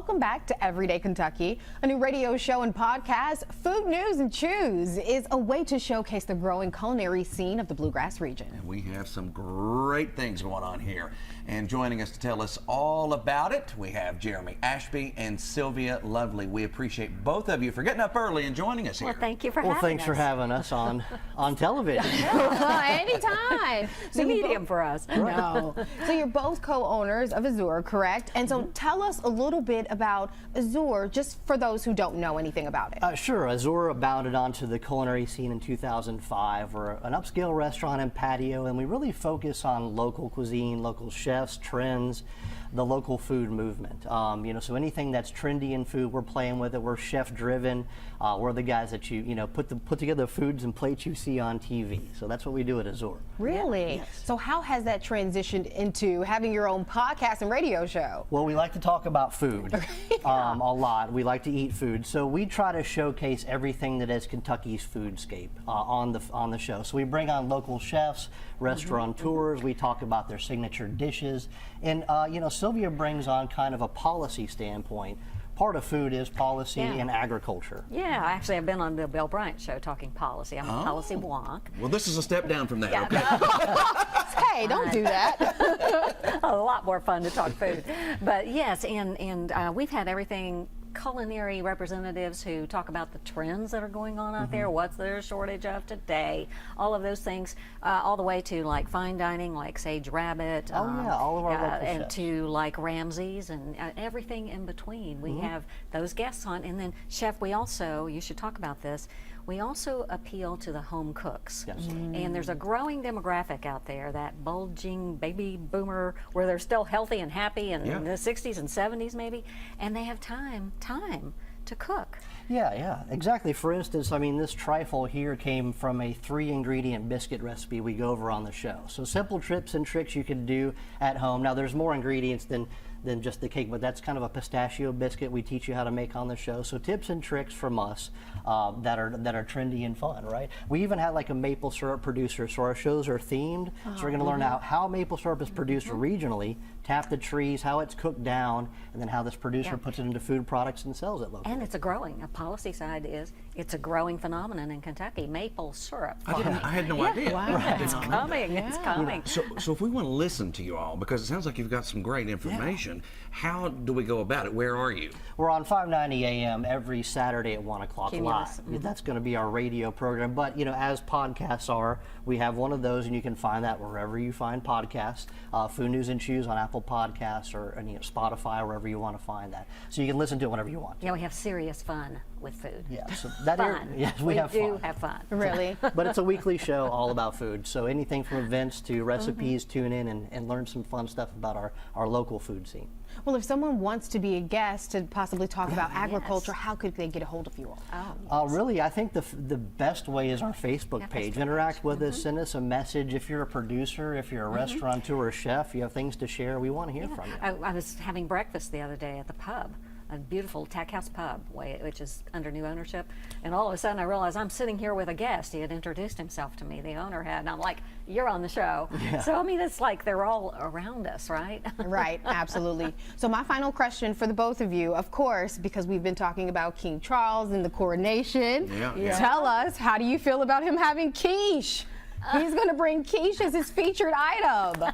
welcome back to Everyday Kentucky, a new radio show and podcast. Food News and Chews is a way to showcase the growing culinary scene of the Bluegrass region. And we have some great things going on here. And joining us to tell us all about it, we have Jeremy Ashby and Sylvia Lovely. We appreciate both of you for getting up early and joining us here. Well, thank you for having us. Well, thanks for having us on television. Anytime. It's a medium for us. No. So you're both co-owners of Azure, correct? And so tell us a little bit about Azure, just for those who don't know anything about it. Sure. Azure bounded onto the culinary scene in 2005. We're an upscale restaurant and patio, and we really focus on local cuisine, local chefs, trends, the local food movement. So anything that's trendy in food, we're playing with it. We're chef driven. We're the guys that put together the foods and plates you see on TV. So that's what we do at Azure. Really? Yes. So how has that transitioned into having your own podcast and radio show? Well, we like to talk about food a lot. We like to eat food. So we try to showcase everything that is Kentucky's foodscape on the show. So we bring on local chefs, restaurateurs. We talk about their signature dishes. And, Sylvia brings on kind of a policy standpoint. Part of food is policy and agriculture. Yeah, actually, I've been on the Bill Bryant show talking policy. I'm a policy wonk. Well, this is a step down from that, okay? Hey, don't do that. A lot more fun to talk food. But yes, and we've had everything. Culinary representatives who talk about the trends that are going on out there, what's there a shortage of today, all of those things, all the way to like fine dining, like Sage Rabbit, all of our local and chefs. to like Ramsey's and everything in between. We have those guests on, and then Chef, we also, you should talk about this, we also appeal to the home cooks. Yes. And there's a growing demographic out there, that bulging baby boomer, where they're still healthy and happy in the 60s and 70s maybe, and they have time to cook. Yeah, exactly. For instance, this trifle here came from a 3-ingredient biscuit recipe we go over on the show. So simple tips and tricks you can do at home. Now, there's more ingredients than just the cake, but that's kind of a pistachio biscuit we teach you how to make on the show. So tips and tricks from us that are trendy and fun, right? We even had like a maple syrup producer, so our shows are themed. So we're going to learn how maple syrup is produced regionally, tap the trees, how it's cooked down, and then how this producer puts it into food products and sells it locally. And it's a policy side is, it's a growing phenomenon in Kentucky, maple syrup. I had no idea. Wow. Right. It's coming, it's coming. So if we want to listen to you all, because it sounds like you've got some great information, how do we go about it? Where are you? We're on 590 AM every Saturday at 1 o'clock Cumulus. live. That's going to be our radio program. But, as podcasts are, we have one of those, and you can find that wherever you find podcasts. Food News and Chews on Apple Podcasts or Spotify, wherever you want to find that. So you can listen to it whenever you want. Yeah, we have serious fun with food. Yeah, so Fun. yes, we have do fun. have fun. Really? But it's a weekly show all about food. So anything from events to recipes, tune in and learn some fun stuff about our local food scene. Well, if someone wants to be a guest to possibly talk about agriculture, how could they get a hold of you all? Really, I think the best way is our Facebook page. Interact with us, send us a message. If you're a producer, if you're a restaurateur or chef, you have things to share, we want to hear from you. I was having breakfast the other day at the pub, a beautiful Tack House pub, which is under new ownership, and all of a sudden I realized I'm sitting here with a guest. He had introduced himself to me, the owner had, and I'm like, you're on the show. Yeah. So it's like they're all around us, right? Right, absolutely. So my final question for the both of you, of course, because we've been talking about King Charles and the coronation. Yeah. Tell us, how do you feel about him having quiche? He's going to bring quiche as his featured item.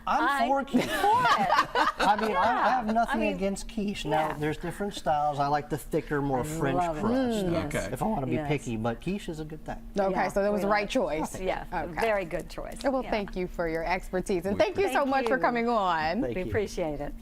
I'm for quiche. I have nothing mean, against quiche. Now, there's different styles. I like the thicker, more French love it. crust. Okay. If I want to be Yes. picky, but quiche is a good thing. Okay, Yeah, so that was we the love right it. choice. Yeah, Okay. very good choice. Well, Yeah. thank you for your expertise, and thank you so Thank much for you. coming on. Thank We you. appreciate it.